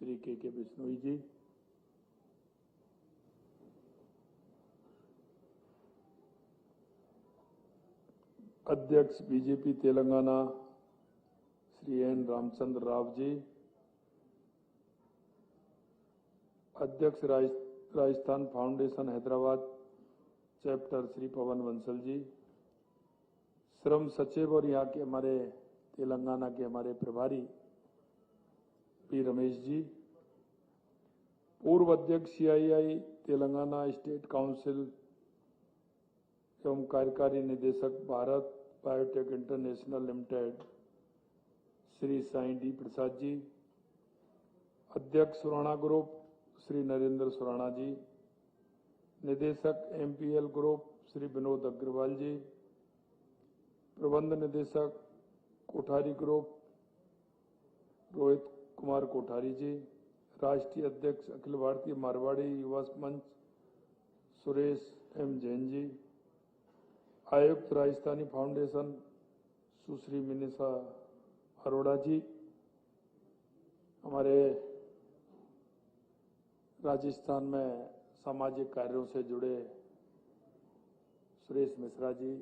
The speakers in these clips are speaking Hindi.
श्री के बिश्नोई जी, अध्यक्ष बीजेपी तेलंगाना श्री एन रामचंद्र राव जी, अध्यक्ष राजस्थान फाउंडेशन हैदराबाद चैप्टर श्री पवन बंसल जी, श्रम सचिव और यहाँ के हमारे तेलंगाना के हमारे प्रभारी पी रमेश जी, पूर्व अध्यक्ष सीआईआई तेलंगाना स्टेट काउंसिल एवं कार्यकारी निदेशक Bharat Biotech International Limited Shri Sai D Prasad ji, अध्यक्ष सुराणा ग्रुप श्री नरेंद्र सुराणा जी, निदेशक एमपीएल ग्रुप श्री विनोद अग्रवाल जी, प्रबंध निदेशक कोठारी ग्रुप रोहित कुमार कोठारी जी, राष्ट्रीय अध्यक्ष अखिल भारतीय मारवाड़ी युवा मंच सुरेश एम जैन जी, आयुक्त राजस्थानी फाउंडेशन सुश्री मिनिषा अरोड़ा जी, हमारे राजस्थान में सामाजिक कार्यों से जुड़े सुरेश मिश्रा जी,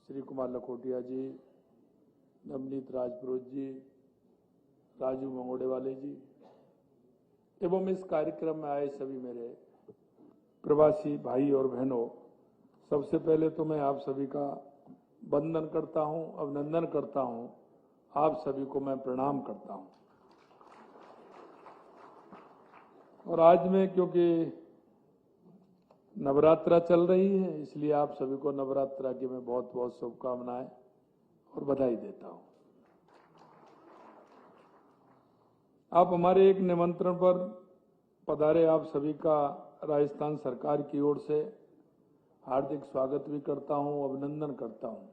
श्री कुमार लखोटिया जी, नवनीत राजपुरोहित जी, राजू मंगोड़े वाले जी एवं इस कार्यक्रम में आए सभी मेरे प्रवासी भाई और बहनों, सबसे पहले तो मैं आप सभी का वंदन करता हूं, अभिनंदन करता हूं, आप सभी को मैं प्रणाम करता हूं। और आज में क्योंकि नवरात्रा चल रही है, इसलिए आप सभी को नवरात्रा की मैं बहुत बहुत शुभकामनाएं और बधाई देता हूं। आप हमारे एक निमंत्रण पर पधारे, आप सभी का राजस्थान सरकार की ओर से हार्दिक स्वागत भी करता हूं, अभिनंदन करता हूं।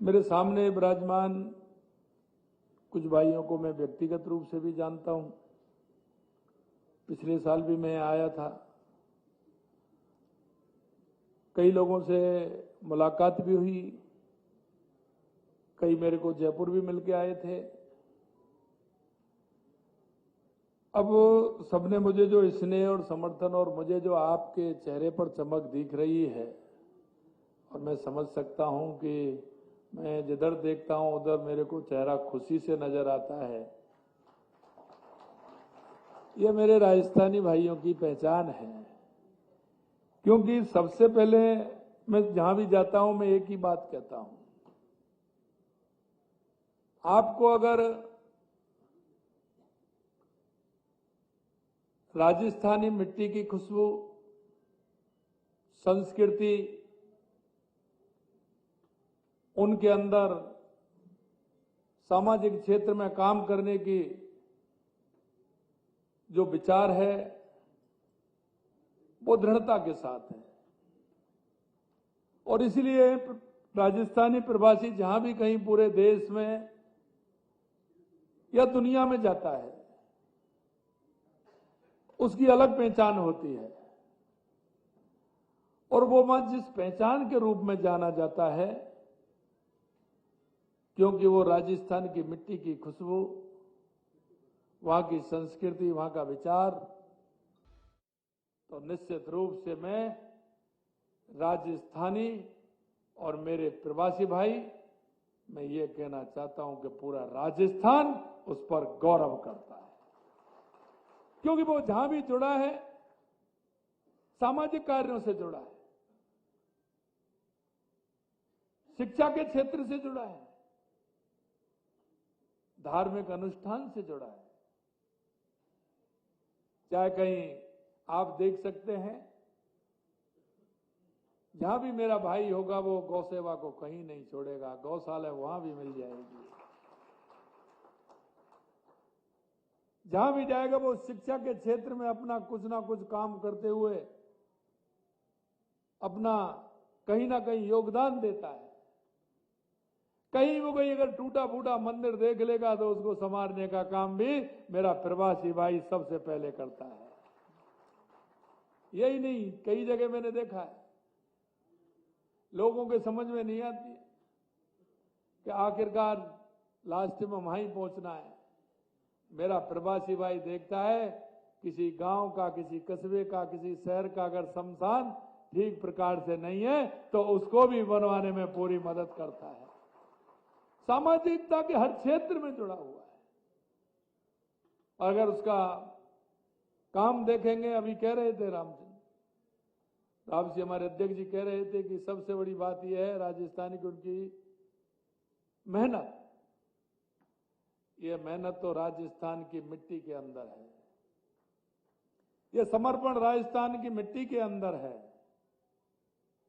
मेरे सामने विराजमान कुछ भाइयों को मैं व्यक्तिगत रूप से भी जानता हूं, पिछले साल भी मैं आया था, कई लोगों से मुलाकात भी हुई, कई मेरे को जयपुर भी मिलके आए थे। अब सबने मुझे जो स्नेह और समर्थन और मुझे जो आपके चेहरे पर चमक दिख रही है, और मैं समझ सकता हूं कि मैं जिधर देखता हूं उधर मेरे को चेहरा खुशी से नजर आता है। ये मेरे राजस्थानी भाइयों की पहचान है, क्योंकि सबसे पहले मैं जहां भी जाता हूं मैं एक ही बात कहता हूं, आपको अगर राजस्थानी मिट्टी की खुशबू, संस्कृति, उनके अंदर सामाजिक क्षेत्र में काम करने की जो विचार है वो दृढ़ता के साथ है। और इसलिए राजस्थानी प्रवासी जहां भी कहीं पूरे देश में या दुनिया में जाता है, उसकी अलग पहचान होती है, और वो मत जिस पहचान के रूप में जाना जाता है, क्योंकि वो राजस्थान की मिट्टी की खुशबू, वहां की संस्कृति, वहां का विचार, तो निश्चित रूप से मैं राजस्थानी और मेरे प्रवासी भाई, मैं ये कहना चाहता हूं कि पूरा राजस्थान उस पर गौरव करता है, क्योंकि वो जहां भी जुड़ा है सामाजिक कार्यों से जुड़ा है, शिक्षा के क्षेत्र से जुड़ा है, धार्मिक अनुष्ठान से जुड़ा है। चाहे कहीं आप देख सकते हैं, जहां भी मेरा भाई होगा वो गौ सेवा को कहीं नहीं छोड़ेगा, गौशाला वहां भी मिल जाएगी। जहां भी जाएगा वो शिक्षा के क्षेत्र में अपना कुछ ना कुछ काम करते हुए अपना कहीं ना कहीं योगदान देता है। कहीं वो कोई अगर टूटा फूटा मंदिर देख लेगा तो उसको संवारने का काम भी मेरा प्रवासी भाई सबसे पहले करता है। यही नहीं, कई जगह मैंने देखा है, लोगों के समझ में नहीं आती है कि आखिरकार लास्ट में वहीं पहुंचना है। मेरा प्रवासी भाई देखता है किसी गांव का, किसी कस्बे का, किसी शहर का अगर शमशान ठीक प्रकार से नहीं है तो उसको भी बनवाने में पूरी मदद करता है। सामाजिकता के हर क्षेत्र में जुड़ा हुआ है। अगर उसका काम देखेंगे, अभी कह रहे थे राम जी हमारे अध्यक्ष जी कह रहे थे कि सबसे बड़ी बात यह है राजस्थानी की उनकी मेहनत। ये मेहनत तो राजस्थान की मिट्टी के अंदर है, ये समर्पण राजस्थान की मिट्टी के अंदर है।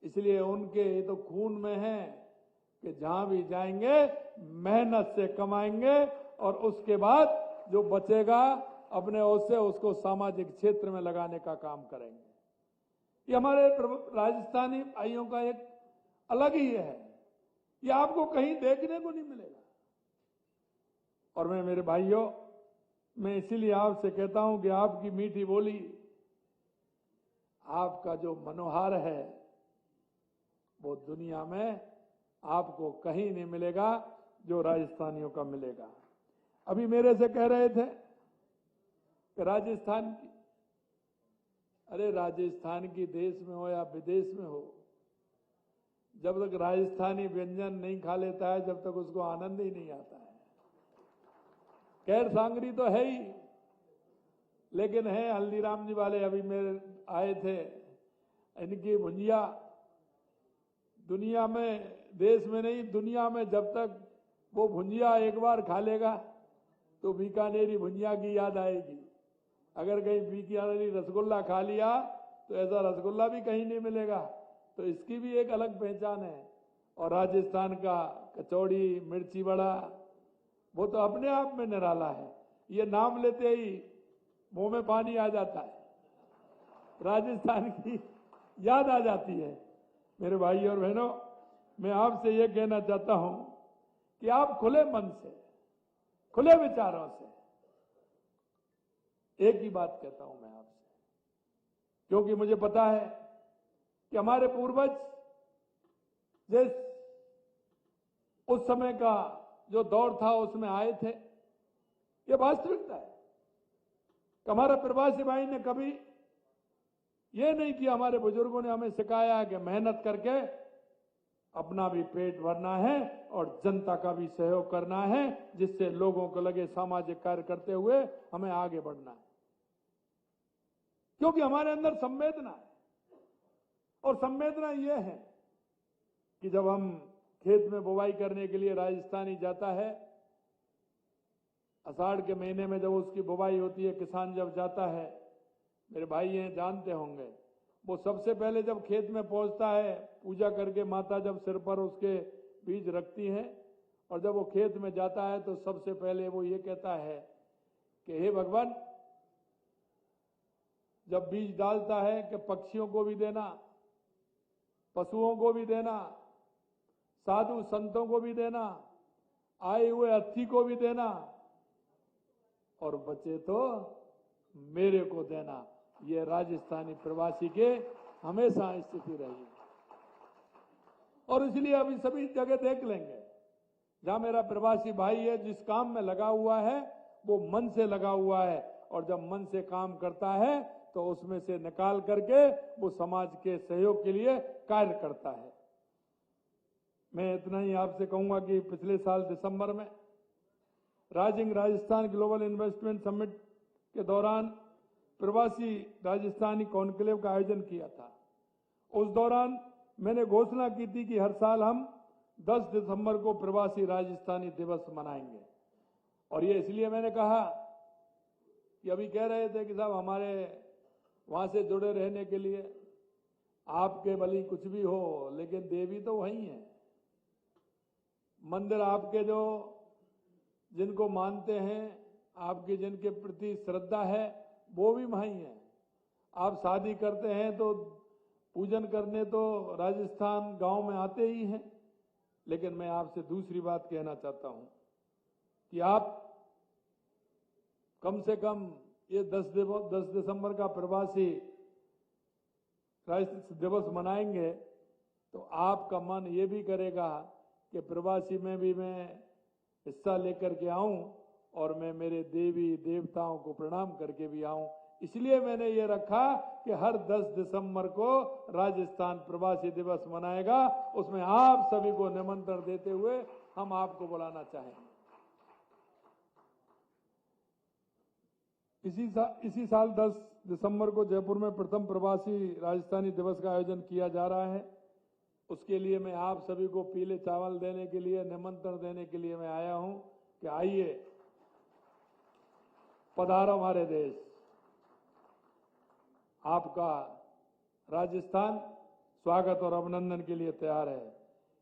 इसलिए उनके ये तो खून में है कि जहां भी जाएंगे मेहनत से कमाएंगे और उसके बाद जो बचेगा अपने ओर से उसको सामाजिक क्षेत्र में लगाने का काम करेंगे। ये हमारे राजस्थानी भाइयों का एक अलग ही है, ये आपको कहीं देखने को नहीं मिलेगा। और मैं मेरे भाइयों, मैं इसीलिए आपसे कहता हूं कि आपकी मीठी बोली, आपका जो मनोहार है वो दुनिया में आपको कहीं नहीं मिलेगा जो राजस्थानियों का मिलेगा। अभी मेरे से कह रहे थे कि राजस्थान की, अरे राजस्थान की देश में हो या विदेश में हो, जब तक राजस्थानी व्यंजन नहीं खा लेता है जब तक उसको आनंद ही नहीं आता है। खैर सांगरी तो है ही, लेकिन है हल्दीराम जी वाले अभी मेरे आए थे, इनकी भुंजिया दुनिया में, देश में नहीं दुनिया में, जब तक वो भुंजिया एक बार खा लेगा तो बीकानेरी भुंजिया की याद आएगी। अगर कहीं बीकानेरी रसगुल्ला खा लिया तो ऐसा रसगुल्ला भी कहीं नहीं मिलेगा। तो इसकी भी एक अलग पहचान है। और राजस्थान का कचौड़ी, मिर्ची बड़ा, वो तो अपने आप में निराला है। ये नाम लेते ही मुंह में पानी आ जाता है, राजस्थान की याद आ जाती है। मेरे भाई और बहनों, मैं आपसे ये कहना चाहता हूं कि आप खुले मन से, खुले विचारों से, एक ही बात कहता हूं मैं आपसे, क्योंकि मुझे पता है कि हमारे पूर्वज जिस उस समय का जो दौर था उसमें आए थे, ये वास्तविकता है। हमारा प्रवासी भाई ने कभी ये नहीं किया, हमारे बुजुर्गों ने हमें सिखाया कि मेहनत करके अपना भी पेट भरना है और जनता का भी सहयोग करना है, जिससे लोगों को लगे सामाजिक कार्य करते हुए हमें आगे बढ़ना है। क्योंकि हमारे अंदर संवेदना है, और संवेदना यह है कि जब हम खेत में बुवाई करने के लिए राजस्थानी जाता है, आषाढ़ के महीने में जब उसकी बुवाई होती है, किसान जब जाता है, मेरे भाई हैं जानते होंगे, वो सबसे पहले जब खेत में पहुंचता है, पूजा करके माता जब सिर पर उसके बीज रखती हैं, और जब वो खेत में जाता है तो सबसे पहले वो ये कहता है कि हे भगवान, जब बीज डालता है कि पक्षियों को भी देना, पशुओं को भी देना, साधु संतों को भी देना, आए हुए अतिथि को भी देना, और बचे तो मेरे को देना। ये राजस्थानी प्रवासी के हमेशा स्थिति रही। और इसलिए अभी सभी जगह देख लेंगे, जहां मेरा प्रवासी भाई है जिस काम में लगा हुआ है वो मन से लगा हुआ है, और जब मन से काम करता है तो उसमें से निकाल करके वो समाज के सहयोग के लिए कार्य करता है। मैं इतना ही आपसे कहूंगा कि पिछले साल दिसंबर में rising Rajasthan global investment summit के दौरान प्रवासी राजस्थानी कॉन्क्लेव का आयोजन किया था। उस दौरान मैंने घोषणा की थी कि हर साल हम 10 दिसंबर को प्रवासी राजस्थानी दिवस मनाएंगे। और ये इसलिए मैंने कहा कि अभी कह रहे थे कि साहब हमारे वहां से जुड़े रहने के लिए आपके भली कुछ भी हो, लेकिन देवी तो वही है। मंदिर आपके जो जिनको मानते हैं, आपकी जिनके प्रति श्रद्धा है, वो भी वहीं है। आप शादी करते हैं तो पूजन करने तो राजस्थान गांव में आते ही हैं। लेकिन मैं आपसे दूसरी बात कहना चाहता हूं कि आप कम से कम ये 10 दिसंबर का प्रवासी दिवस मनाएंगे तो आपका मन ये भी करेगा कि प्रवासी में भी मैं हिस्सा लेकर के आऊं और मैं मेरे देवी देवताओं को प्रणाम करके भी आऊं। इसलिए मैंने ये रखा कि हर 10 दिसंबर को राजस्थान प्रवासी दिवस मनाएगा, उसमें आप सभी को निमंत्रण देते हुए हम आपको बुलाना चाहेंगे। इसी साल 10 दिसंबर को जयपुर में प्रथम प्रवासी राजस्थानी दिवस का आयोजन किया जा रहा है। उसके लिए मैं आप सभी को पीले चावल देने के लिए, निमंत्रण देने के लिए मैं आया हूं कि आइए, पधारो हमारे देश। आपका राजस्थान स्वागत और अभिनंदन के लिए तैयार है।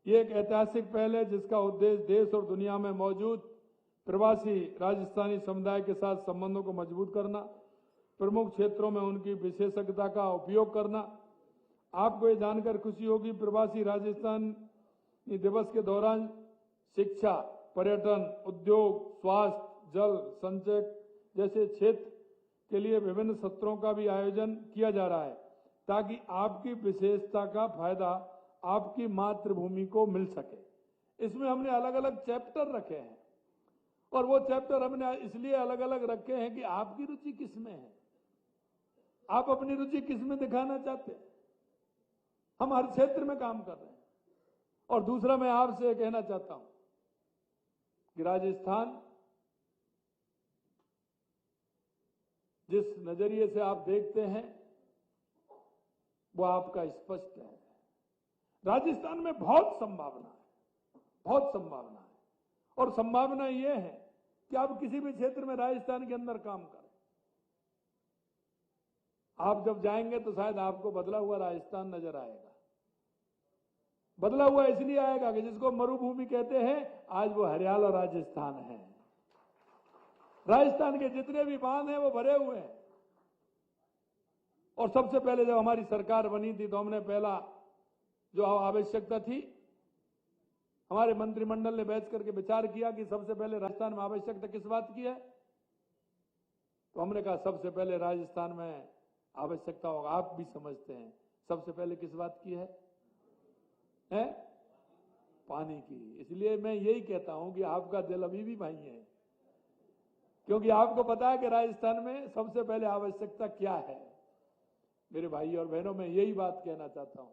ये एक ऐतिहासिक पहल है जिसका उद्देश्य देश और दुनिया में मौजूद प्रवासी राजस्थानी समुदाय के साथ संबंधों को मजबूत करना, प्रमुख क्षेत्रों में उनकी विशेषज्ञता का उपयोग करना। आपको ये जानकर खुशी होगी, प्रवासी राजस्थानी दिवस के दौरान शिक्षा, पर्यटन, उद्योग, स्वास्थ्य, जल संचय जैसे क्षेत्र के लिए विभिन्न सत्रों का भी आयोजन किया जा रहा है, ताकि आपकी विशेषता का फायदा आपकी मातृभूमि को मिल सके। इसमें हमने अलग अलग चैप्टर रखे हैं और वो चैप्टर हमने इसलिए अलग अलग रखे हैं कि आपकी रुचि किस में है, आप अपनी रुचि किस में दिखाना चाहते हैं। हम हर क्षेत्र में काम कर रहे हैं। और दूसरा मैं आपसे कहना चाहता हूं कि राजस्थान जिस नजरिए से आप देखते हैं वो आपका स्पष्ट है। राजस्थान में बहुत संभावना है, बहुत संभावना है। और संभावना ये है कि आप किसी भी क्षेत्र में राजस्थान के अंदर काम करें, आप जब जाएंगे तो शायद आपको बदला हुआ राजस्थान नजर आएगा। बदला हुआ इसलिए आएगा कि जिसको मरुभूमि कहते हैं, आज वो हरियाला राजस्थान है। राजस्थान के जितने भी बांध हैं वो भरे हुए हैं। और सबसे पहले जब हमारी सरकार बनी थी तो हमने पहला जो आवश्यकता थी, हमारे मंत्रिमंडल ने बैठ करके विचार किया कि सबसे पहले राजस्थान में आवश्यकता किस बात की है। तो हमने कहा सबसे पहले राजस्थान में आवश्यकता होगा, आप भी समझते हैं, सबसे पहले किस बात की है? पानी की। इसलिए मैं यही कहता हूं कि आपका दिल अभी भी भाई है, क्योंकि आपको पता है कि राजस्थान में सबसे पहले आवश्यकता क्या है। मेरे भाई और बहनों, मैं यही बात कहना चाहता हूं।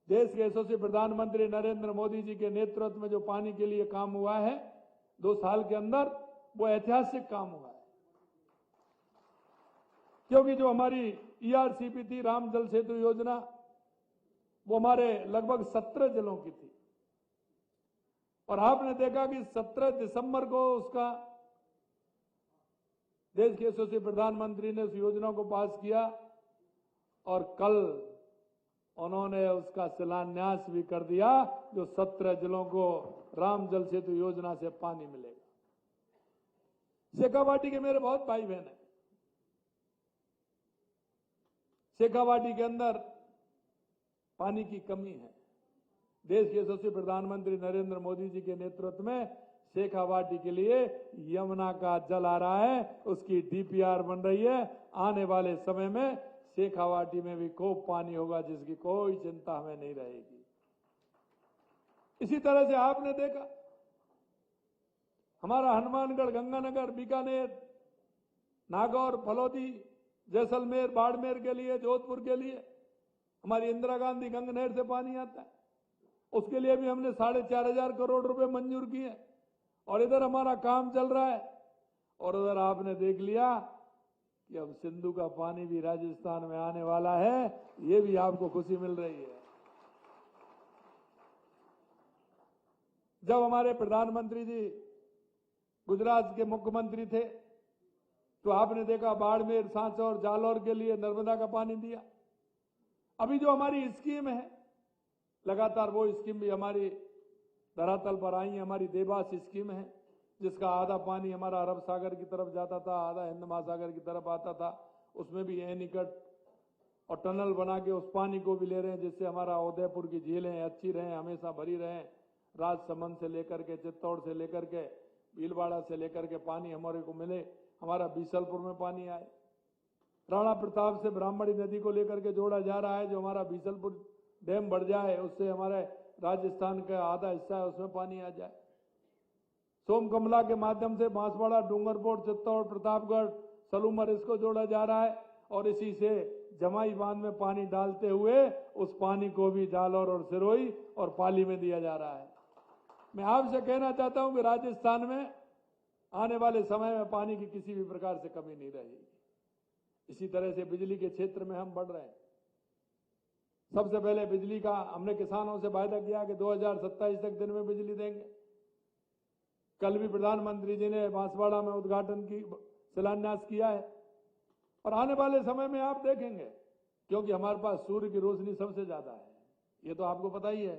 देश के यशस्वी प्रधानमंत्री नरेंद्र मोदी जी के नेतृत्व में जो पानी के लिए काम हुआ है 2 साल के अंदर, वो ऐतिहासिक काम हुआ है। क्योंकि जो हमारी ERCP थी, राम जल सेतु योजना, वो हमारे लगभग 17 जिलों की थी। और आपने देखा कि 17 दिसंबर को उसका देश के यशस्वी प्रधानमंत्री ने उस योजना को पास किया और कल उन्होंने उसका शिलान्यास भी कर दिया, जो 17 जिलों को राम जल सेतु योजना से पानी मिलेगा। शेखावाटी के मेरे बहुत भाई बहन हैं। शेखावाटी के अंदर पानी की कमी है। देश के यशस्वी प्रधानमंत्री नरेंद्र मोदी जी के नेतृत्व में शेखावाटी के लिए यमुना का जल आ रहा है, उसकी DPR बन रही है। आने वाले समय में शेखावाटी में भी खूब पानी होगा, जिसकी कोई चिंता हमें नहीं रहेगी। इसी तरह से आपने देखा हमारा हनुमानगढ़, गंगानगर, बीकानेर, नागौर, फलौदी, जैसलमेर, बाड़मेर के लिए, जोधपुर के लिए हमारी इंदिरा गांधी गंगा नहर से पानी आता है। उसके लिए भी हमने 4,500 करोड़ रुपए मंजूर किए और इधर हमारा काम चल रहा है। और उधर आपने देख लिया कि अब सिंधु का पानी भी राजस्थान में आने वाला है। ये भी आपको खुशी मिल रही है। जब हमारे प्रधानमंत्री जी गुजरात के मुख्यमंत्री थे तो आपने देखा बाड़मेर, सांचौर, जालौर के लिए नर्मदा का पानी दिया। अभी जो हमारी स्कीम है, लगातार वो स्कीम भी हमारी धरातल पर आई है। हमारी देवास स्कीम है, जिसका आधा पानी हमारा अरब सागर की तरफ जाता था, आधा हिंद महासागर की तरफ आता था। उसमें भी एनीकट और टनल बना के उस पानी को भी ले रहे हैं, जिससे हमारा उदयपुर की झीलें अच्छी रहें, हमेशा भरी रहें। राजसमंद से लेकर के, चित्तौड़ से लेकर के, भीलवाड़ा से लेकर के पानी हमारे को मिले, हमारा बीसलपुर में पानी आए। राणा प्रताप से ब्राह्मणी नदी को लेकर के जोड़ा जा रहा है, जो हमारा बीसलपुर डैम बढ़ जाए, उससे हमारे राजस्थान का आधा हिस्सा है उसमें पानी आ जाए। सोमकमला के माध्यम से बांसवाड़ा, डूंगरपुर, चित्तौड़, प्रतापगढ़, सलूमर इसको जोड़ा जा रहा है और इसी से जमाई बांध में पानी डालते हुए उस पानी को भी जालौर और सिरोही और पाली में दिया जा रहा है। मैं आपसे कहना चाहता हूं कि राजस्थान में आने वाले समय में पानी की किसी भी प्रकार से कमी नहीं रहेगी। इसी तरह से बिजली के क्षेत्र में हम बढ़ रहे हैं। सबसे पहले बिजली का हमने किसानों से वायदा किया कि 2027 तक दिन में बिजली देंगे। कल भी प्रधानमंत्री जी ने बांसवाड़ा में उद्घाटन की शिलान्यास किया है और आने वाले समय में आप देखेंगे, क्योंकि हमारे पास सूर्य की रोशनी सबसे ज्यादा है, ये तो आपको पता ही है।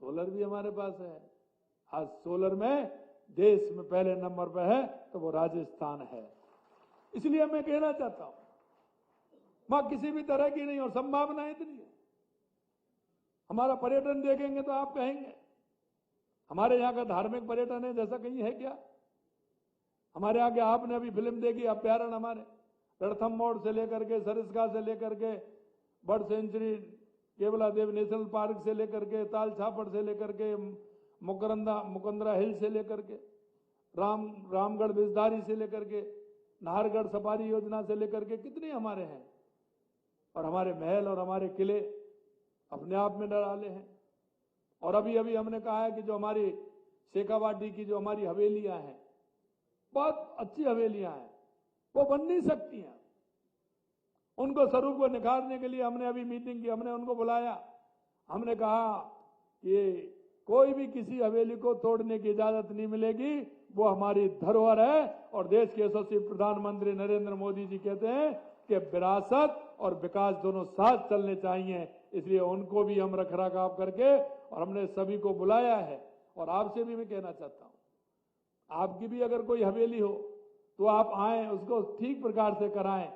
सोलर भी हमारे पास है। आज सोलर में देश में पहले नंबर पर है तो वो राजस्थान है। इसलिए मैं कहना चाहता हूं, वहां किसी भी तरह की नहीं और संभावना इतनी है। हमारा पर्यटन देखेंगे तो आप कहेंगे हमारे यहाँ का धार्मिक पर्यटन है जैसा कहीं है क्या? हमारे यहाँ के आपने अभी फिल्म देखी अभ्यारण्य, हमारे रणथम मोड़ से लेकर के सरिस्का से लेकर के bird sanctuary, Keoladeo national park से लेकर के ताल छापड़ से लेकर के मुकंदरा हिल से लेकर के रामगढ़ बिजदारी से लेकर के नाहरगढ़ सफारी योजना से लेकर के कितने हमारे हैं। और हमारे महल और हमारे किले अपने आप में निराले हैं। और अभी अभी हमने कहा है कि जो हमारी शेखावाटी की जो हमारी हवेलियां हैं, बहुत अच्छी हवेलियां हैं, वो बन नहीं सकती हैं। उनको स्वरूप को निखारने के लिए हमने अभी मीटिंग की, हमने उनको बुलाया। हमने कहा कि कोई भी किसी हवेली को तोड़ने की इजाजत नहीं मिलेगी, वो हमारी धरोहर है। और देश के यशस्वी प्रधानमंत्री नरेंद्र मोदी जी कहते हैं कि विरासत और विकास दोनों साथ चलने चाहिए। इसलिए उनको भी हम रखरखाव करके और हमने सभी को बुलाया है। और आपसे भी मैं कहना चाहता हूं, आपकी भी अगर कोई हवेली हो तो आप आए, उसको ठीक प्रकार से कराएं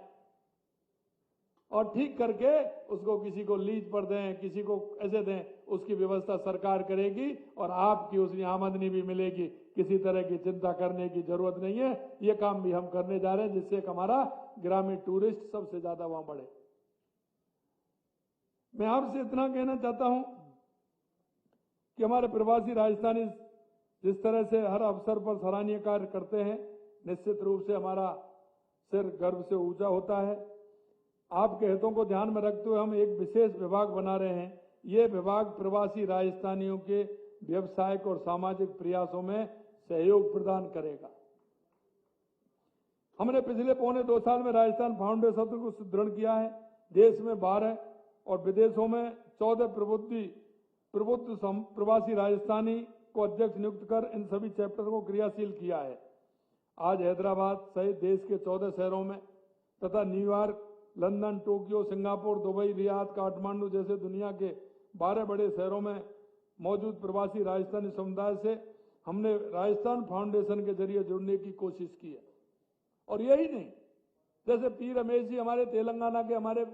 और ठीक करके उसको किसी को लीज पर दें, किसी को ऐसे दें, उसकी व्यवस्था सरकार करेगी और आपकी उसकी आमदनी भी मिलेगी। किसी तरह की चिंता करने की जरूरत नहीं है। ये काम भी हम करने जा रहे हैं जिससे हमारा ग्रामीण टूरिस्ट सबसे ज्यादा वहां बढ़े। मैं आपसे इतना कहना चाहता हूं कि हमारे प्रवासी राजस्थानी जिस तरह से हर अवसर पर सराहनीय कार्य करते हैं, निश्चित रूप से हमारा सिर गर्व से ऊंचा होता है। आपके हितों को ध्यान में रखते हुए हम एक विशेष विभाग बना रहे हैं। ये विभाग प्रवासी राजस्थानियों के व्यवसायिक और सामाजिक प्रयासों में सहयोग प्रदान करेगा। हमने पिछले 2.25 साल में राजस्थान फाउंडेशन को सुदृढ़ किया है। देश में 12 और विदेशों में 14 प्रबुद्ध प्रवासी राजस्थानी को अध्यक्ष नियुक्त कर इन सभी चैप्टर को क्रियाशील किया है। आज हैदराबाद सहित देश के 14 शहरों में तथा New York, London, Tokyo, Singapore, Dubai, Riyadh, Kathmandu जैसे दुनिया के 12 बड़े शहरों में मौजूद प्रवासी राजस्थानी समुदाय से हमने राजस्थान फाउंडेशन के जरिए जुड़ने की कोशिश की है। और यही नहीं, जैसे पी रमेश जी हमारे तेलंगाना के हमारे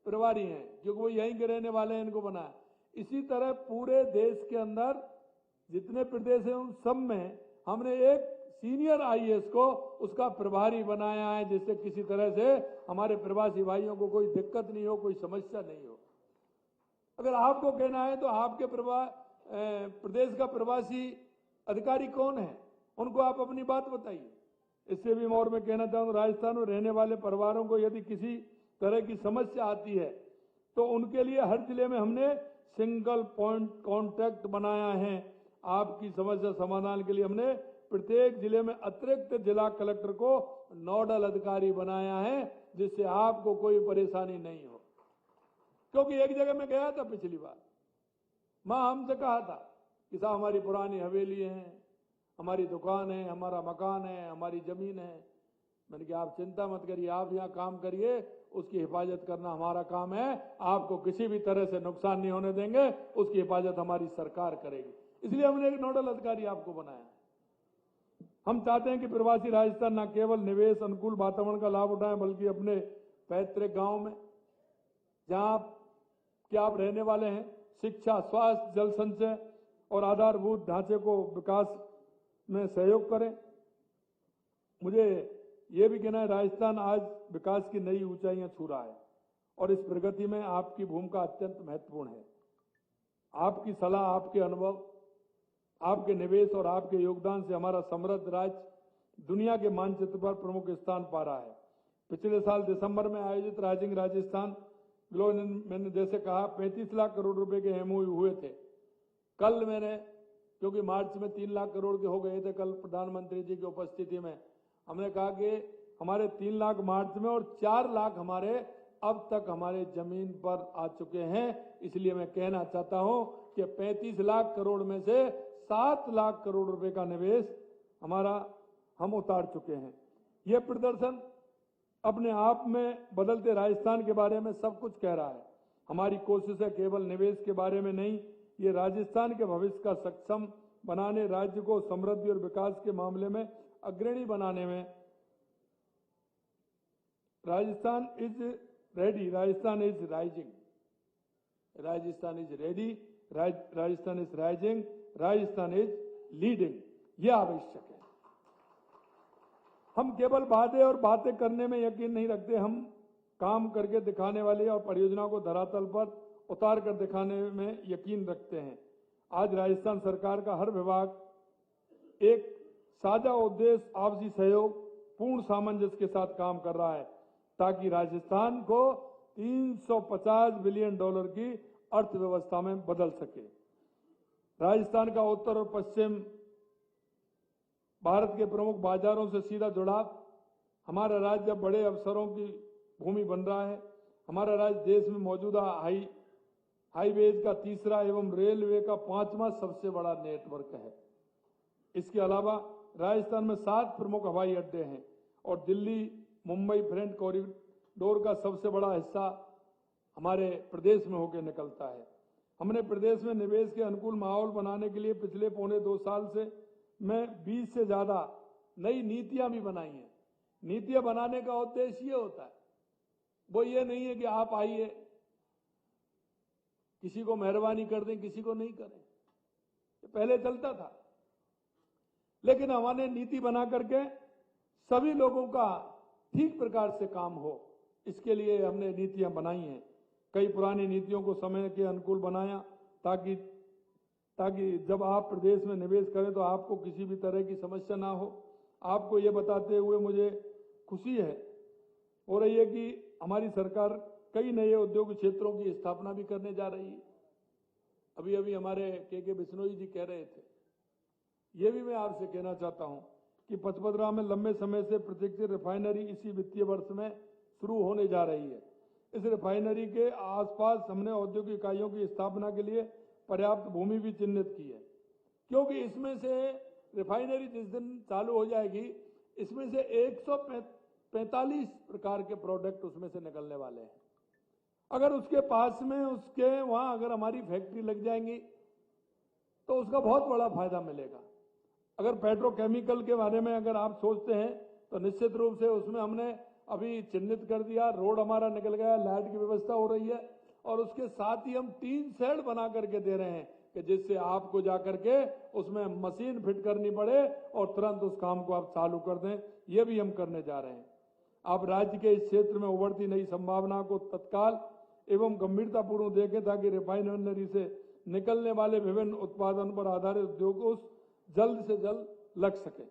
प्रभारी हैं, क्योंकि वो यहीं के रहने वाले हैं, इनको बनाया। इसी तरह पूरे देश के अंदर जितने प्रदेश हैं उन सब में हमने एक सीनियर आईएएस को उसका प्रभारी बनाया है, जिससे किसी तरह से हमारे प्रवासी भाइयों को कोई दिक्कत नहीं हो, कोई समस्या नहीं हो। अगर आपको कहना है तो आपके प्रदेश का प्रवासी अधिकारी कौन है, उनको आप अपनी बात बताइए। इससे भी और मैं कहना चाहूँ, राजस्थान में रहने वाले परिवारों को यदि किसी तरह की समस्या आती है तो उनके लिए हर जिले में हमने सिंगल पॉइंट कॉन्टैक्ट बनाया है। आपकी समस्या समाधान के लिए हमने प्रत्येक जिले में अतिरिक्त जिला कलेक्टर को नोडल अधिकारी बनाया है, जिससे आपको कोई परेशानी नहीं हो। क्योंकि एक जगह मैं गया था पिछली बार, मां हमसे कहा था कि साहब हमारी पुरानी हवेली है, हमारी दुकान है, हमारा मकान है, हमारी जमीन है। मैंने कहा आप चिंता मत करिए, आप यहाँ काम करिए, उसकी हिफाजत करना हमारा काम है। आपको किसी भी तरह से नुकसान नहीं होने देंगे, उसकी हिफाजत हमारी सरकार करेगी। इसलिए हमने एक नोडल अधिकारी आपको बनाया। हम चाहते हैं कि प्रवासी राजस्थान न केवल निवेश अनुकूल वातावरण का लाभ उठाएं, बल्कि अपने पैतृक गांव में जहां आप रहने वाले हैं, शिक्षा, स्वास्थ्य, जल संचय और आधारभूत ढांचे को विकास में सहयोग करें। मुझे ये भी कहना है, राजस्थान आज विकास की नई ऊंचाइयां छू रहा है और इस प्रगति में आपकी भूमिका अत्यंत महत्वपूर्ण है। आपकी सलाह, आपके अनुभव, आपके निवेश और आपके योगदान से हमारा समृद्ध राज्य दुनिया के मानचित्र पर प्रमुख स्थान पा रहा है। पिछले साल दिसंबर में आयोजित राइजिंग राजस्थान ग्लोबल, मैंने जैसे कहा 35 लाख करोड़ रुपए के एमओयू हुए थे। कल मैंने, क्योंकि मार्च में 3 लाख करोड़ के हो गए थे, कल प्रधानमंत्री जी की उपस्थिति में हमने कहा कि हमारे 3 लाख मार्च में और 4 लाख हमारे अब तक हमारे जमीन पर आ चुके हैं। इसलिए मैं कहना चाहता हूं कि 35 लाख करोड़ में से 7 लाख करोड़ रुपए का निवेश हमारा हम उतार चुके हैं। यह प्रदर्शन अपने आप में बदलते राजस्थान के बारे में सब कुछ कह रहा है। हमारी कोशिश है केवल निवेश के बारे में नहीं, ये राजस्थान के भविष्य का सक्षम बनाने, राज्य को समृद्धि और विकास के मामले में अग्रणी बनाने में। Rajasthan is ready, Rajasthan is rising, Rajasthan is ready, Rajasthan is rising, Rajasthan is leading. यह आवश्यक है। हम केवल वादे और बातें करने में यकीन नहीं रखते, हम काम करके दिखाने वाले और परियोजनाओं को धरातल पर उतार कर दिखाने में यकीन रखते हैं। आज राजस्थान सरकार का हर विभाग एक साझा उद्देश्य, आपसी सहयोग, पूर्ण सामंजस्य के साथ काम कर रहा है ताकि राजस्थान को $350 बिलियन की अर्थव्यवस्था में बदल सके। राजस्थान का उत्तर और पश्चिम भारत के प्रमुख बाजारों से सीधा जुड़ाव, हमारा राज्य अब बड़े अवसरों की भूमि बन रहा है। हमारा राज्य देश में मौजूदा हाईवेज का तीसरा एवं रेलवे का 5वां सबसे बड़ा नेटवर्क है। इसके अलावा राजस्थान में 7 प्रमुख हवाई अड्डे हैं और दिल्ली मुंबई फ्रेंट कॉरिडोर का सबसे बड़ा हिस्सा हमारे प्रदेश में होकर निकलता है। हमने प्रदेश में निवेश के अनुकूल माहौल बनाने के लिए पिछले 1.25 साल से मैं 20 से ज्यादा नई नीतियां भी बनाई हैं। नीतियां बनाने का उद्देश्य ये होता है, वो ये नहीं है कि आप आइए, किसी को मेहरबानी कर दें, किसी को नहीं करें। पहले चलता था, लेकिन हमने नीति बना करके सभी लोगों का ठीक प्रकार से काम हो, इसके लिए हमने नीतियां बनाई हैं। कई पुरानी नीतियों को समय के अनुकूल बनाया ताकि जब आप प्रदेश में निवेश करें तो आपको किसी भी तरह की समस्या ना हो। आपको ये बताते हुए मुझे खुशी हो रही है कि हमारी सरकार कई नए उद्योग क्षेत्रों की स्थापना भी करने जा रही है। अभी अभी हमारे के बिश्नोई जी कह रहे थे, ये भी मैं आपसे कहना चाहता हूं कि पचपदरा में लंबे समय से प्रतीक्षित रिफाइनरी इसी वित्तीय वर्ष में शुरू होने जा रही है। इस रिफाइनरी के आसपास हमने औद्योगिक इकाइयों की स्थापना के लिए पर्याप्त भूमि भी चिन्हित की है, क्योंकि इसमें से रिफाइनरी जिस दिन चालू हो जाएगी, इसमें से 145 प्रकार के प्रोडक्ट उसमें से निकलने वाले हैं। अगर उसके पास में उसके वहां अगर हमारी फैक्ट्री लग जाएंगी तो उसका बहुत बड़ा फायदा मिलेगा। अगर पेट्रोकेमिकल के बारे में अगर आप सोचते हैं तो निश्चित रूप से उसमें हमने अभी चिन्हित कर दिया, रोड हमारा निकल गया, लाइट की व्यवस्था हो रही है और उसके साथ ही हम 3 शेड बना करके दे रहे हैं कि जिससे आपको जाकर के उसमें मशीन फिट करनी पड़े और तुरंत उस काम को आप चालू कर दें। ये भी हम करने जा रहे हैं। आप राज्य के इस क्षेत्र में उभरती नई संभावना को तत्काल एवं गंभीरतापूर्वक देखें ताकि रिफाइनरी से निकलने वाले विभिन्न उत्पादन पर आधारित उद्योग उस जल्द से जल्द लग सके।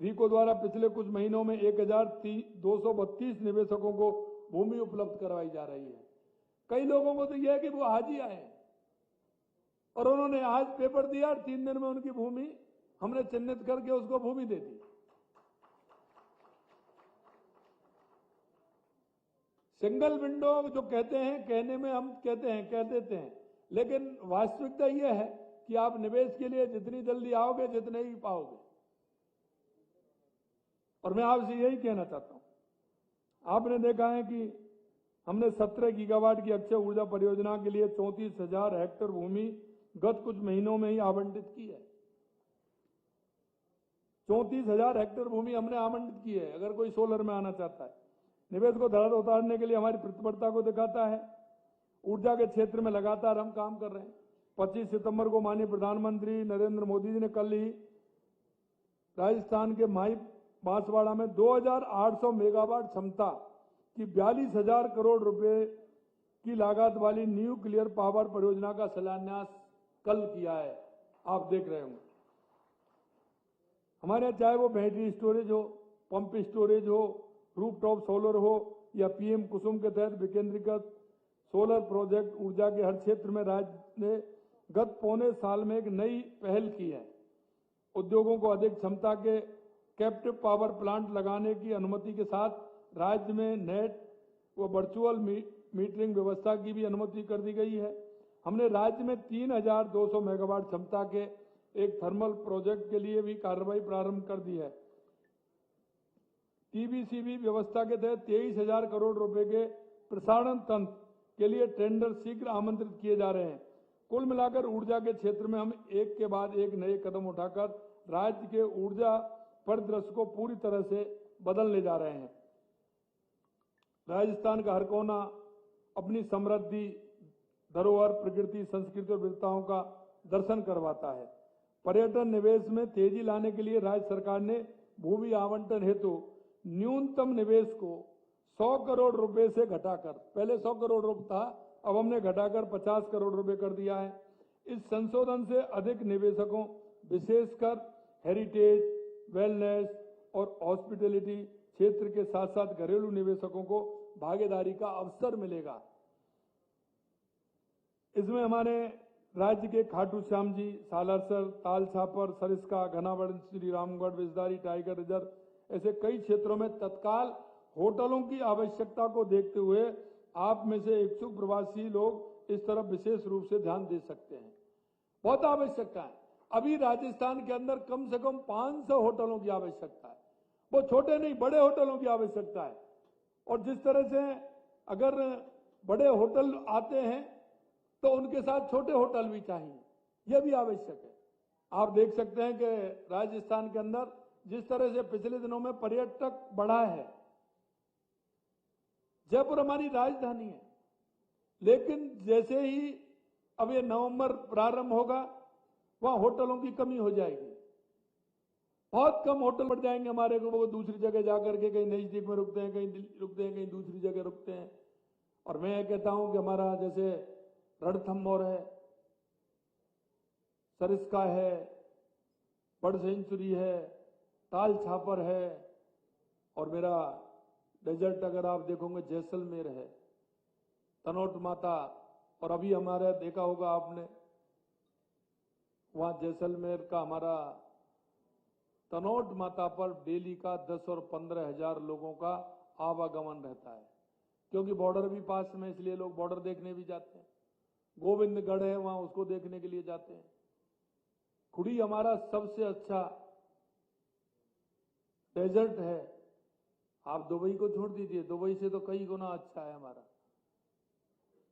रीको द्वारा पिछले कुछ महीनों में 1232 निवेशकों को भूमि उपलब्ध करवाई जा रही है। कई लोगों को तो यह है कि वो आज ही आए और उन्होंने आज पेपर दिया और 3 दिन में उनकी भूमि हमने चिन्हित करके उसको भूमि दे दी। सिंगल विंडो जो कहते हैं, कहने में हम कहते हैं, कह देते हैं, लेकिन वास्तविकता यह है कि आप निवेश के लिए जितनी जल्दी आओगे जितने ही पाओगे। और मैं आपसे यही कहना चाहता हूं, आपने देखा है कि हमने 17 गीगावाट की अक्षय ऊर्जा परियोजना के लिए 34,000 हेक्टेयर भूमि गत कुछ महीनों में ही आवंटित की है। 34,000 हेक्टेयर भूमि हमने आवंटित की है। अगर कोई सोलर में आना चाहता है, निवेश को धरातल उतारने के लिए हमारी प्रतिबद्धता को दिखाता है। ऊर्जा के क्षेत्र में लगातार हम काम कर रहे हैं। 25 सितंबर को माननीय प्रधानमंत्री नरेंद्र मोदी जी ने कल ही राजस्थान के माई बांसवाड़ा में 2,800 मेगावाट क्षमता की 42,000 करोड़ रुपए की लागत वाली न्यूक्लियर पावर परियोजना का शिलान्यास कल किया है। आप देख रहे होंगे। हमारे यहाँ चाहे वो बैटरी स्टोरेज हो, पंप स्टोरेज हो, रूफटॉप सोलर हो या पीएम कुसुम के तहत विकेंद्रीकृत सोलर प्रोजेक्ट, ऊर्जा के हर क्षेत्र में राज्य ने गत पौने साल में एक नई पहल की है। उद्योगों को अधिक क्षमता के कैप्टिव पावर प्लांट लगाने की अनुमति के साथ राज्य में नेट व वर्चुअल मीटरिंग व्यवस्था की भी अनुमति कर दी गई है। हमने राज्य में 3200 मेगावाट क्षमता के एक थर्मल प्रोजेक्ट के लिए भी कार्रवाई प्रारंभ कर दी है। टीबीसीबी व्यवस्था के तहत 23,000 करोड़ रुपए के प्रसारण तंत्र के लिए टेंडर शीघ्र आमंत्रित किए जा रहे हैं। कुल मिलाकर ऊर्जा के क्षेत्र में हम एक के बाद एक नए कदम उठाकर राज्य के ऊर्जा परिदृश्य को पूरी तरह से बदलने जा रहे हैं। राजस्थान का हर कोना अपनी समृद्धि, धरोहर, प्रकृति, संस्कृति और विविधताओं का दर्शन करवाता है। पर्यटन निवेश में तेजी लाने के लिए राज्य सरकार ने भूमि आवंटन हेतु न्यूनतम निवेश को 100 करोड़ रुपए से घटाकर, पहले 100 करोड़ रुपए था, अब हमने घटाकर 50 करोड़ रुपए कर दिया है। इस संशोधन से अधिक निवेशकों, विशेषकर हेरिटेज, वेलनेस और हॉस्पिटैलिटी क्षेत्र के साथ साथ घरेलू निवेशकों को भागीदारी का अवसर मिलेगा। इसमें हमारे राज्य के खाटू श्याम जी, सालासर, ताल छापर, सरिस्का, घनावड़, श्री रामगढ़, विजदारी, टाइगर रिजर्व ऐसे कई क्षेत्रों में तत्काल होटलों की आवश्यकता को देखते हुए आप में से इच्छुक प्रवासी लोग इस तरफ विशेष रूप से ध्यान दे सकते हैं। बहुत आवश्यकता है। अभी राजस्थान के अंदर कम से कम 500 होटलों की आवश्यकता है। वो छोटे नहीं, बड़े होटलों की आवश्यकता है। और जिस तरह से अगर बड़े होटल आते हैं तो उनके साथ छोटे होटल भी चाहिए, यह भी आवश्यक है। आप देख सकते हैं कि राजस्थान के अंदर जिस तरह से पिछले दिनों में पर्यटक बढ़ा है, जयपुर हमारी राजधानी है, लेकिन जैसे ही अब ये नवंबर प्रारंभ होगा वहां होटलों की कमी हो जाएगी। बहुत कम होटल बढ़ जाएंगे हमारे को, वो दूसरी जगह जाकर के कहीं नजदीक में रुकते हैं, कहीं रुकते हैं, कहीं दूसरी जगह रुकते हैं। और मैं ये कहता हूं कि हमारा जैसे रणथंभौर है, सरिस्का है, बड़ सेंचुरी है, ताल छापर है, और मेरा डेजर्ट अगर आप देखोगे जैसलमेर है, तनोट माता, और अभी हमारा देखा होगा आपने वहां जैसलमेर का हमारा तनोट माता पर डेली का 10 और 15 हजार लोगों का आवागमन रहता है, क्योंकि बॉर्डर भी पास में, इसलिए लोग बॉर्डर देखने भी जाते हैं। गोविंदगढ़ है, वहां उसको देखने के लिए जाते हैं। खुड़ी हमारा सबसे अच्छा डेजर्ट है। आप दुबई को छोड़ दीजिए, दुबई से तो कई गुना अच्छा है हमारा।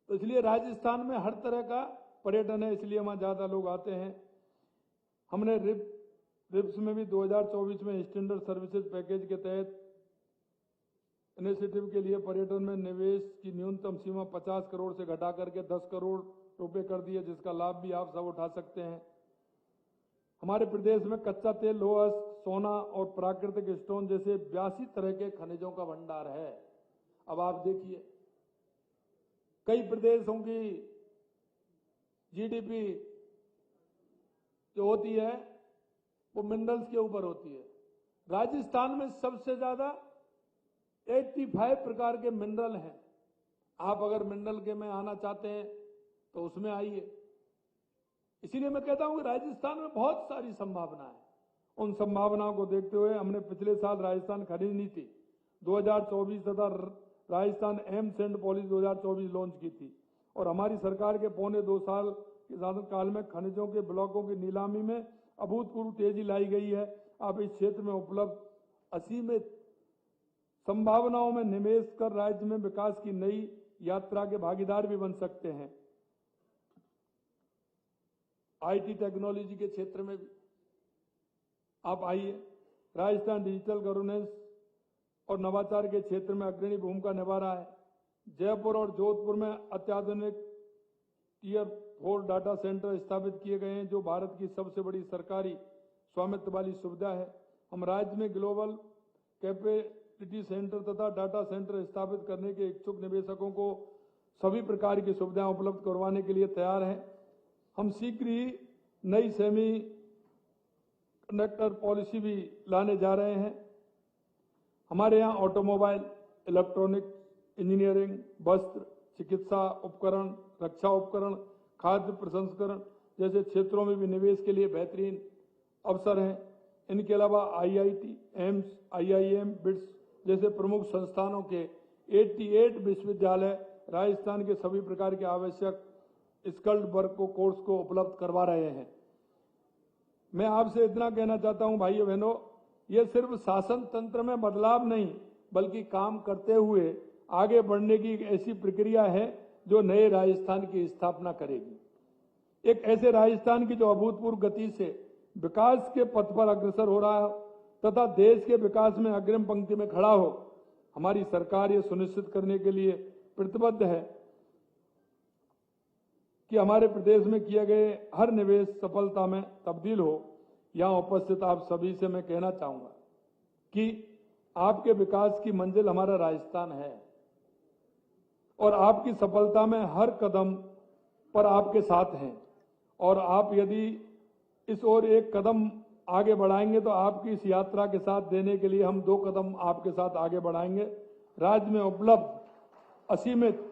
तो इसलिए राजस्थान में हर तरह का पर्यटन है, इसलिए वहां ज्यादा लोग आते हैं। हमने रिप्स में भी 2024 में स्टैंडर्ड सर्विसेज पैकेज के तहत इनिशिएटिव के लिए पर्यटन में निवेश की न्यूनतम सीमा 50 करोड़ से घटा करके 10 करोड़ रुपए कर दी है, जिसका लाभ भी आप सब उठा सकते हैं। हमारे प्रदेश में कच्चा तेल, लोहा, सोना और प्राकृतिक स्टोन जैसे 82 तरह के खनिजों का भंडार है। अब आप देखिए, कई प्रदेशों की जीडीपी जो होती है वो मिनरल्स के ऊपर होती है। राजस्थान में सबसे ज्यादा 85 प्रकार के मिनरल हैं। आप अगर मिनरल के में आना चाहते हैं तो उसमें आइए। इसीलिए मैं कहता हूं कि राजस्थान में बहुत सारी संभावना है। उन संभावनाओं को देखते हुए हमने पिछले साल राजस्थान खनिज नीति 2024 तथा Rajasthan AIIMS and policy 2024 launch की थी, और हमारी सरकार के पौने 2 साल के शासनकाल में खनिजों के ब्लॉकों की नीलामी में अभूतपूर्व तेजी लाई गई है। आप इस क्षेत्र में उपलब्ध असीमित संभावनाओं में निवेश कर राज्य में विकास की नई यात्रा के भागीदार भी बन सकते हैं। आईटी टेक्नोलॉजी के क्षेत्र में भी आप आइए। राजस्थान डिजिटल गवर्नेंस और नवाचार के क्षेत्र में अग्रणी भूमिका निभा रहा है। जयपुर और जोधपुर में अत्याधुनिक टियर 4 डाटा सेंटर स्थापित किए गए हैं, जो भारत की सबसे बड़ी सरकारी स्वामित्व वाली सुविधा है। हम राज्य में ग्लोबल कैपेसिटी सेंटर तथा डाटा सेंटर स्थापित करने के इच्छुक निवेशकों को सभी प्रकार की सुविधाएं उपलब्ध करवाने के लिए तैयार हैं। हम शीघ्र ही नई सेमी कंडक्टर पॉलिसी भी लाने जा रहे हैं। हमारे यहाँ ऑटोमोबाइल, इलेक्ट्रॉनिक, इंजीनियरिंग, वस्त्र, चिकित्सा उपकरण, रक्षा उपकरण, खाद्य प्रसंस्करण जैसे क्षेत्रों में भी निवेश के लिए बेहतरीन अवसर हैं। इनके अलावा आईआईटी, एम्स, आईआईएम, बिट्स जैसे प्रमुख संस्थानों के 88 विश्वविद्यालय राजस्थान के सभी प्रकार के आवश्यक स्किल्ड वर्क को कोर्स को उपलब्ध करवा रहे हैं। मैं आपसे इतना कहना चाहता हूं भाइयों बहनों, ये सिर्फ शासन तंत्र में बदलाव नहीं बल्कि काम करते हुए आगे बढ़ने की एक ऐसी प्रक्रिया है जो नए राजस्थान की स्थापना करेगी। एक ऐसे राजस्थान की जो अभूतपूर्व गति से विकास के पथ पर अग्रसर हो रहा हो तथा देश के विकास में अग्रिम पंक्ति में खड़ा हो। हमारी सरकार ये सुनिश्चित करने के लिए प्रतिबद्ध है कि हमारे प्रदेश में किए गए हर निवेश सफलता में तब्दील हो। यहां उपस्थित आप सभी से मैं कहना चाहूंगा कि आपके विकास की मंजिल हमारा राजस्थान है और आपकी सफलता में हर कदम पर आपके साथ हैं। और आप यदि इस ओर एक कदम आगे बढ़ाएंगे तो आपकी इस यात्रा के साथ देने के लिए हम 2 कदम आपके साथ आगे बढ़ाएंगे। राज्य में उपलब्ध असीमित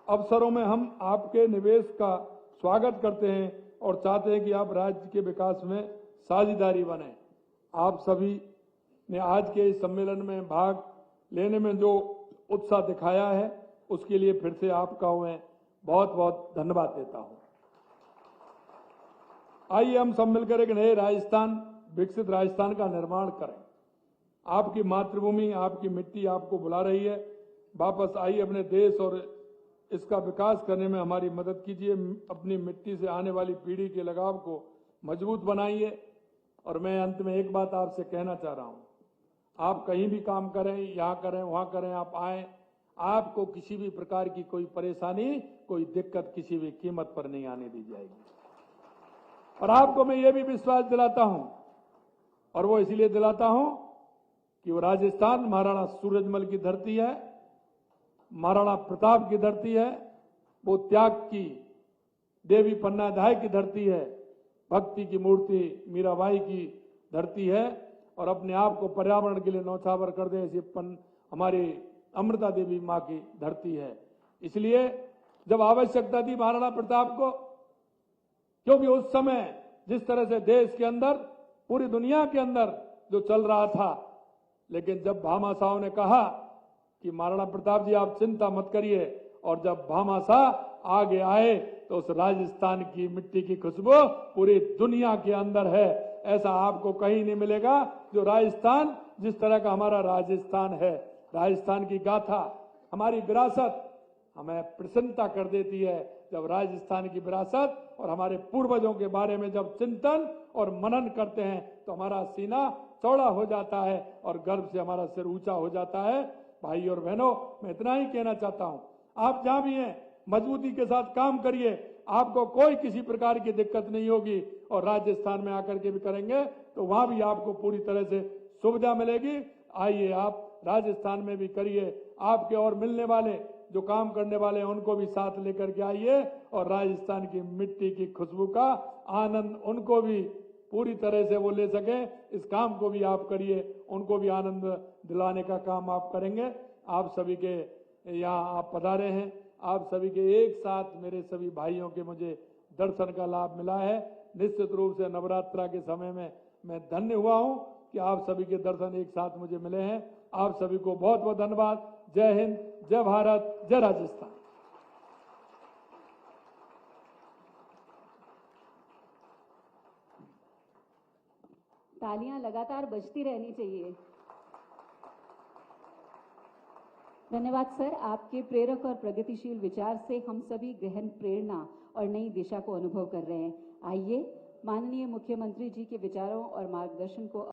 अवसरों में हम आपके निवेश का स्वागत करते हैं और चाहते हैं कि आप राज्य के विकास में साझेदारी बने। आप सभी ने आज के इस सम्मेलन में भाग लेने में जो उत्साह दिखाया है उसके लिए फिर से आपका मैं बहुत बहुत धन्यवाद देता हूं। आइए हम सब मिलकर एक नए राजस्थान, विकसित राजस्थान का निर्माण करें। आपकी मातृभूमि, आपकी मिट्टी आपको बुला रही है। वापस आइए, अपने देश और इसका विकास करने में हमारी मदद कीजिए। अपनी मिट्टी से आने वाली पीढ़ी के लगाव को मजबूत बनाइए। और मैं अंत में एक बात आपसे कहना चाह रहा हूं, आप कहीं भी काम करें, यहां करें, वहां करें, आप आए, आपको किसी भी प्रकार की कोई परेशानी, कोई दिक्कत किसी भी कीमत पर नहीं आने दी जाएगी। और आपको मैं ये भी विश्वास दिलाता हूं, और वो इसलिए दिलाता हूं कि वो राजस्थान महाराणा सूरजमल की धरती है, महाराणा प्रताप की धरती है, वो त्याग की देवी पन्नाधाय की धरती है, भक्ति की मूर्ति मीराबाई की धरती है, और अपने आप को पर्यावरण के लिए न्यौछावर कर दे ऐसी हमारी अमृता देवी मां की धरती है। इसलिए जब आवश्यकता थी महाराणा प्रताप को, क्योंकि उस समय जिस तरह से देश के अंदर, पूरी दुनिया के अंदर जो चल रहा था, लेकिन जब भामाशाह ने कहा कि महाराणा प्रताप जी आप चिंता मत करिए, और जब भामाशाह आगे आए तो उस राजस्थान की मिट्टी की खुशबू पूरी दुनिया के अंदर है। ऐसा आपको कहीं नहीं मिलेगा जो राजस्थान, जिस तरह का हमारा राजस्थान है। राजस्थान की गाथा, हमारी विरासत हमें प्रसन्नता कर देती है। जब राजस्थान की विरासत और हमारे पूर्वजों के बारे में जब चिंतन और मनन करते हैं तो हमारा सीना चौड़ा हो जाता है और गर्व से हमारा सिर ऊंचा हो जाता है। भाई और बहनों, मैं इतना ही कहना चाहता हूं, आप जहां भी हैं मजबूती के साथ काम करिए, आपको कोई किसी प्रकार की दिक्कत नहीं होगी। और राजस्थान में आकर के भी करेंगे तो वहां भी आपको पूरी तरह से सुविधा मिलेगी। आइए, आप राजस्थान में भी करिए। आपके और मिलने वाले जो काम करने वाले हैं उनको भी साथ लेकर के आइए, और राजस्थान की मिट्टी की खुशबू का आनंद उनको भी पूरी तरह से वो ले सके, इस काम को भी आप करिए, उनको भी आनंद दिलाने का काम आप करेंगे। आप सभी के यहाँ आप पधारे हैं, आप सभी के एक साथ मेरे सभी भाइयों के मुझे दर्शन का लाभ मिला है। निश्चित रूप से नवरात्रा के समय में मैं धन्य हुआ हूं कि आप सभी के दर्शन एक साथ मुझे मिले हैं। आप सभी को बहुत बहुत धन्यवाद। जय हिंद, जय भारत, जय राजस्थान। तालियां लगातार बजती रहनी चाहिए। धन्यवाद सर, आपके प्रेरक और प्रगतिशील विचार से हम सभी गहन प्रेरणा और नई दिशा को अनुभव कर रहे हैं। आइए माननीय मुख्यमंत्री जी के विचारों और मार्गदर्शन को